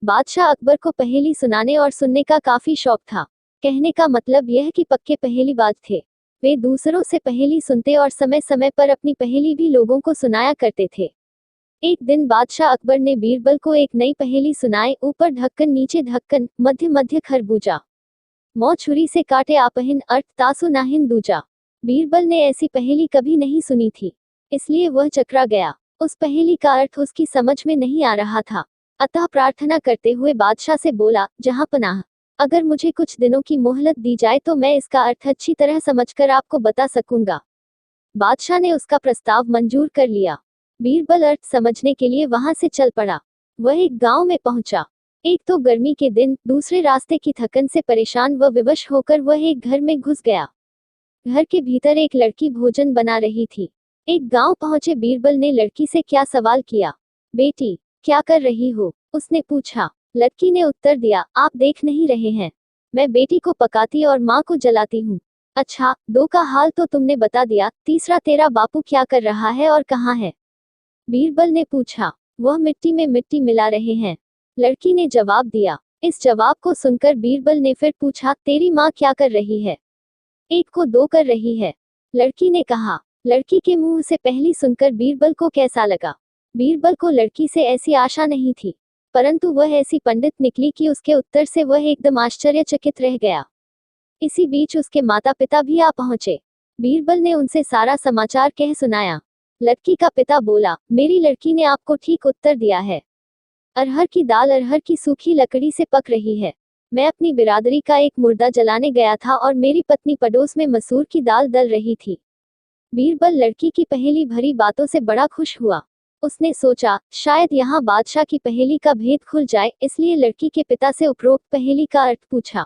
बादशाह अकबर को पहेली सुनाने और सुनने का काफी शौक था। कहने का मतलब यह कि पक्के पहेलीबाज थे। वे दूसरों से पहेली सुनते और समय समय पर अपनी पहेली भी लोगों को सुनाया करते थे। एक दिन बादशाह अकबर ने बीरबल को एक नई पहेली सुनाई। ऊपर ढक्कन नीचे ढक्कन, मध्य मध्य खरबूजा, मौ छुरी से काटे आपहिन, अर्थ तासु नाहिन दूजा। बीरबल ने ऐसी पहेली कभी नहीं सुनी थी, इसलिए वह चकरा गया। उस पहेली का अर्थ उसकी समझ में नहीं आ रहा था। अतः प्रार्थना करते हुए बादशाह से बोला, जहां पनाह, अगर मुझे कुछ दिनों की मोहलत दी जाए तो मैं इसका अर्थ अच्छी तरह समझकर आपको बता सकूंगा। बादशाह ने उसका प्रस्ताव मंजूर कर लिया। बीरबल अर्थ समझने के लिए वहां से चल पड़ा। वह एक गांव में पहुंचा। एक तो गर्मी के दिन, दूसरे रास्ते की थकन से परेशान व विवश होकर वह एक घर में घुस गया। घर के भीतर एक लड़की भोजन बना रही थी। एक गांव पहुंचे बीरबल ने लड़की से क्या सवाल किया। बेटी, क्या कर रही हो? उसने पूछा। लड़की ने उत्तर दिया, आप देख नहीं रहे हैं, मैं बेटी को पकाती और माँ को जलाती हूँ। अच्छा, दो का हाल तो तुमने बता दिया, तीसरा तेरा बापू क्या कर रहा है और कहाँ है? बीरबल ने पूछा। वह मिट्टी में मिट्टी मिला रहे हैं, लड़की ने जवाब दिया। इस जवाब को सुनकर बीरबल ने फिर पूछा, तेरी माँ क्या कर रही है? एक को दो कर रही है, लड़की ने कहा। लड़की के मुंह से पहली सुनकर बीरबल को कैसा लगा? बीरबल को लड़की से ऐसी आशा नहीं थी, परंतु वह ऐसी पंडित निकली कि उसके उत्तर से वह एकदम आश्चर्यचकित रह गया। इसी बीच उसके माता पिता भी आ पहुंचे। बीरबल ने उनसे सारा समाचार कह सुनाया। लड़की का पिता बोला, मेरी लड़की ने आपको ठीक उत्तर दिया है। अरहर की दाल अरहर की सूखी लकड़ी से पक रही है। मैं अपनी बिरादरी का एक मुर्दा जलाने गया था और मेरी पत्नी पड़ोस में मसूर की दाल दल रही थी। बीरबल लड़की की पहेली भरी बातों से बड़ा खुश हुआ। उसने सोचा, शायद यहाँ बादशाह की पहेली का भेद खुल जाए, इसलिए लड़की के पिता से उपरोक्त पहेली का अर्थ पूछा।